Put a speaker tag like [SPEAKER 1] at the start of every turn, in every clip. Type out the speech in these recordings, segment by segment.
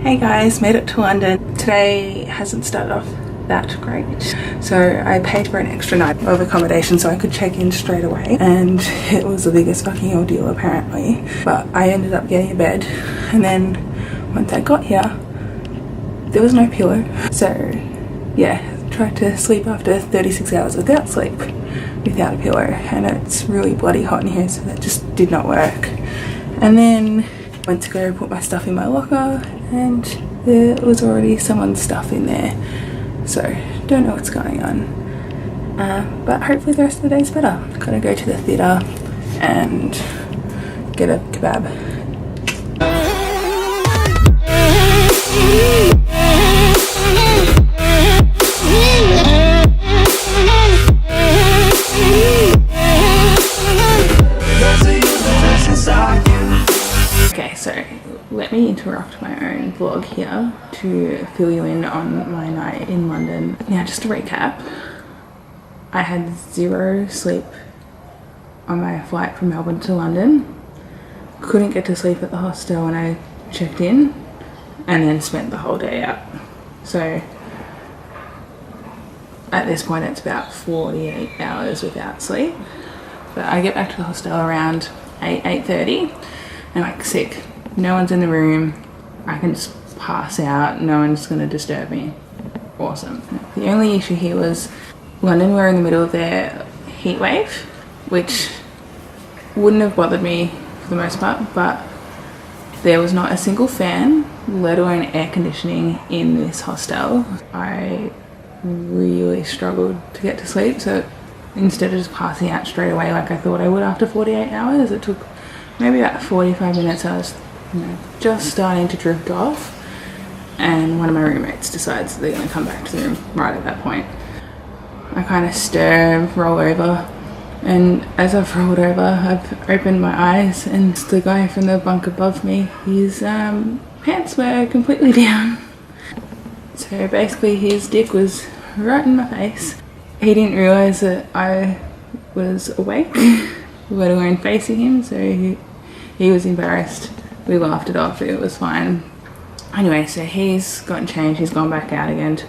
[SPEAKER 1] Hey guys, made it to London. Today hasn't started off that great. So I paid for an extra night of accommodation so I could check in straight away, and it was the biggest fucking ordeal apparently. But I ended up getting a bed, and then once I got here, there was no pillow. So yeah, tried to sleep after 36 hours without sleep, without a pillow, and it's really bloody hot in here, so that just did not work. And then went to go put my stuff in my locker, and there was already someone's stuff in there, so don't know what's going on, but hopefully the rest of the day is better. Gotta go to the theatre and get a kebab. Let me interrupt my own vlog here to fill you in on my night in London. Now, just to recap, I had zero sleep on my flight from Melbourne to London. Couldn't get to sleep at the hostel when I checked in, and then spent the whole day out. So at this point it's about 48 hours without sleep. But I get back to the hostel around 8:30 and like sick. No one's in the room, I can just pass out, no one's gonna disturb me. Awesome. The only issue here was London were in the middle of their heat wave, which wouldn't have bothered me for the most part, but there was not a single fan, let alone air conditioning in this hostel. I really struggled to get to sleep, so instead of just passing out straight away like I thought I would after 48 hours, it took maybe about 45 minutes. I was just starting to drift off, and one of my roommates decides that they're going to come back to the room right at that point. I kind of stir, roll over, and as I've rolled over, I've opened my eyes, and the guy from the bunk above me, his pants were completely down. So basically his dick was right in my face. He didn't realise that I was awake, let alone facing him, so he was embarrassed. We laughed it off, it was fine. Anyway, so he's gotten changed, he's gone back out again to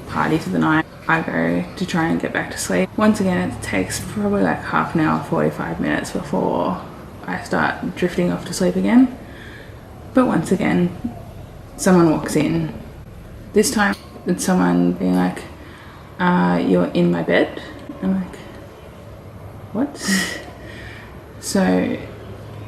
[SPEAKER 1] party for the night. I go to try and get back to sleep. Once again, it takes probably like half an hour, 45 minutes before I start drifting off to sleep again. But once again, someone walks in. This time it's someone being like, you're in my bed? I'm like, what? So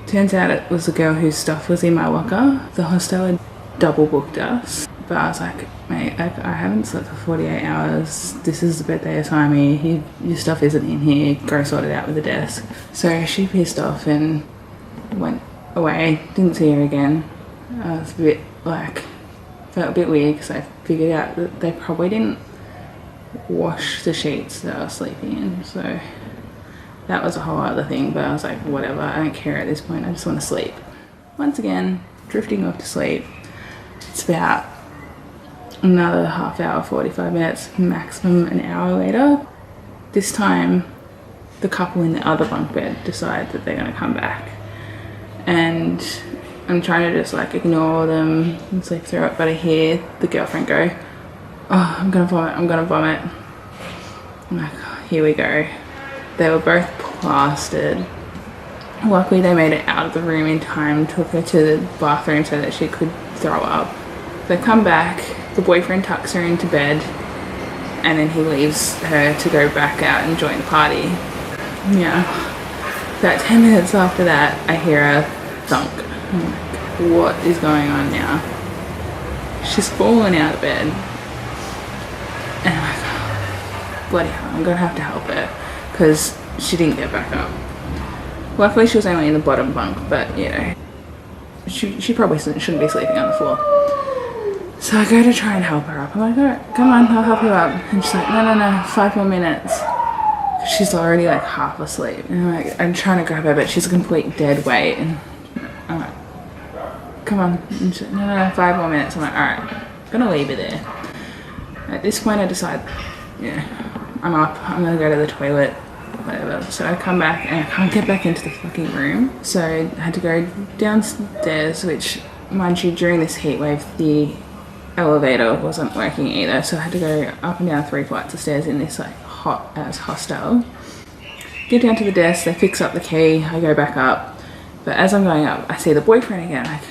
[SPEAKER 1] turns out it was a girl whose stuff was in my locker. The hostel had double booked us, but I was like, mate, I haven't slept for 48 hours. This is the bed they assigned me. Your stuff isn't in here. Go sort it out with the desk. So she pissed off and went away. Didn't see her again. I was a bit like, felt a bit weird because I figured out that they probably didn't wash the sheets that I was sleeping in. So that was a whole other thing, but I was like, whatever, I don't care at this point, I just want to sleep. Once again, drifting off to sleep. It's about another half hour, 45 minutes, maximum an hour later. This time, the couple in the other bunk bed decide that they're going to come back. And I'm trying to just like ignore them and sleep through it, but I hear the girlfriend go, oh, I'm going to vomit, I'm going to vomit. I'm like, oh, here we go. They were both plastered. Luckily they made it out of the room in time, took her to the bathroom so that she could throw up. They come back, the boyfriend tucks her into bed, and then he leaves her to go back out and join the party. Yeah. About 10 minutes after that, I hear a thunk. I'm like, what is going on now? She's fallen out of bed. And I'm like, oh, bloody hell, I'm gonna have to help her, because she didn't get back up. Luckily she was only in the bottom bunk, but you know, she probably shouldn't be sleeping on the floor. So I go to try and help her up. I'm like, alright, come on, I'll help you up. And she's like, no, 5 more minutes. She's already like half asleep. And I'm trying to grab her, but she's a complete dead weight. And I'm like, come on. And she's like, no, 5 more minutes. I'm like, alright, I'm gonna leave her there. At this point I decide, yeah, I'm up, I'm gonna go to the toilet, whatever. So I come back and I can't get back into the fucking room. So I had to go downstairs, which mind you, during this heat wave, the elevator wasn't working either, so I had to go up and down 3 flights of stairs in this like hot ass hostel. Get down to the desk, they fix up the key, I go back up, but as I'm going up, I see the boyfriend again. Like,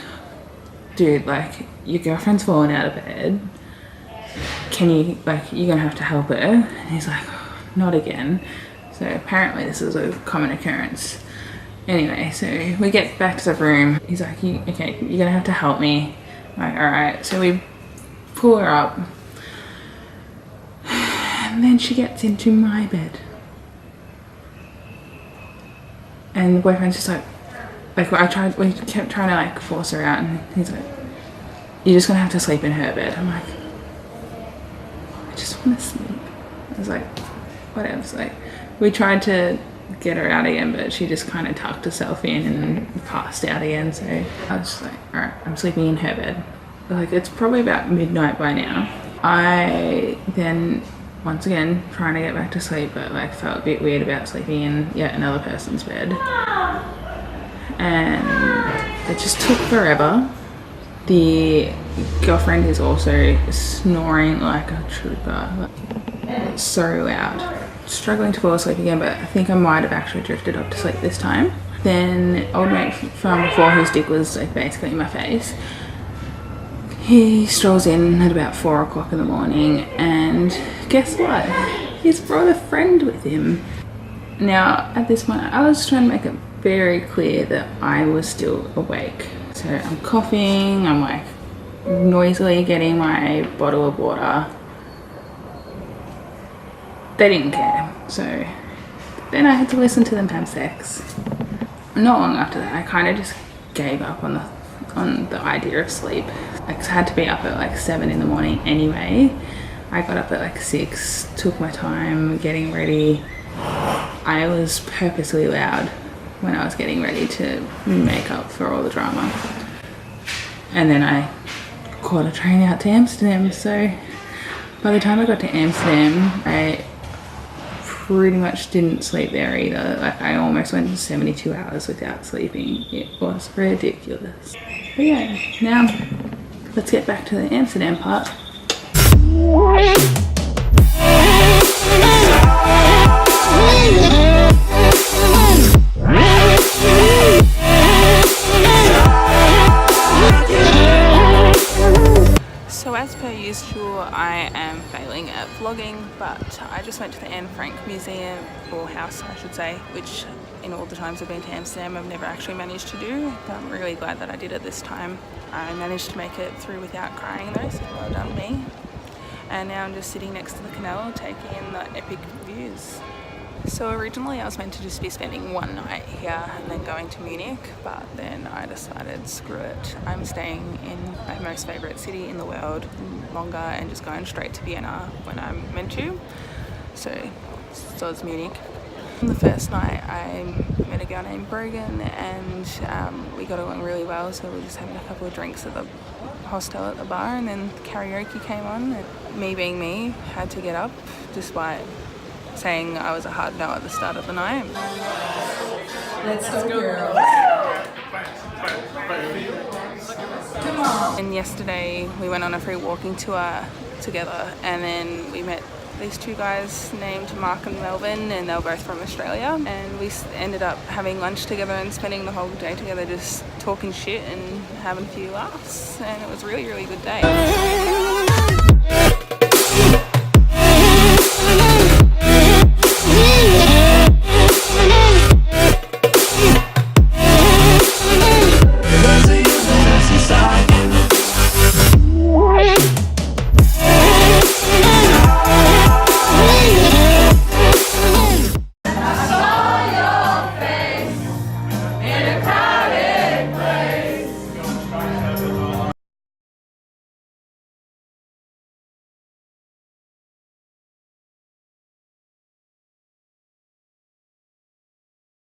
[SPEAKER 1] dude, like, your girlfriend's fallen out of bed. Can you, like, you're gonna have to help her? And he's like, not again. So apparently this is a common occurrence. Anyway, so we get back to the room. He's like, okay, you're gonna have to help me. I'm like, all right. So we pull her up, and then she gets into my bed. And the boyfriend's just like we kept trying to like force her out, and he's like, you're just gonna have to sleep in her bed. I'm like, I just want to sleep. I was like, whatever. So, like, we tried to get her out again, but she just kind of tucked herself in and passed out again. So I was just like, all right, I'm sleeping in her bed. Like, it's probably about midnight by now. I then, once again, trying to get back to sleep, but like felt a bit weird about sleeping in yet another person's bed. And it just took forever. The girlfriend is also snoring like a trooper. Like, so loud. Struggling to fall asleep again, but I think I might have actually drifted off to sleep this time. Then old mate from before, whose dick was like basically in my face, he strolls in at about 4 o'clock in the morning, and guess what? He's brought a friend with him. Now, at this point, I was trying to make it very clear that I was still awake. So I'm coughing, I'm like noisily getting my bottle of water. They didn't care. So then I had to listen to them have sex. Not long after that, I kind of just gave up on the idea of sleep. I had to be up at like 7 in the morning anyway. I got up at like 6, took my time getting ready. I was purposely loud when I was getting ready to make up for all the drama. And then I caught a train out to Amsterdam. So by the time I got to Amsterdam, I pretty much didn't sleep there either. Like, I almost went 72 hours without sleeping. It was ridiculous. But yeah, now let's get back to the Amsterdam part. So as per usual, I am failing at vlogging, but I just went to the Anne Frank Museum, or house I should say, which in all the times I've been to Amsterdam I've never actually managed to do, but I'm really glad that I did it this time. I managed to make it through without crying though, so well done me. And now I'm just sitting next to the canal taking in the epic views. So originally I was meant to just be spending one night here and then going to Munich, but then I decided screw it, I'm staying in my most favourite city in the world longer and just going straight to Vienna when I'm meant to. So it's Munich. On the first night I met a girl named Brogan, and we got along really well, so we were just having a couple of drinks at the hostel at the bar, and then karaoke came on, and me being me had to get up despite saying I was a hard no at the start of the night. Let's go, girls. Come on. And yesterday we went on a free walking tour together, and then we met these two guys named Mark and Melvin, and they were both from Australia, and we ended up having lunch together and spending the whole day together just talking shit and having a few laughs, and it was a really, really good day.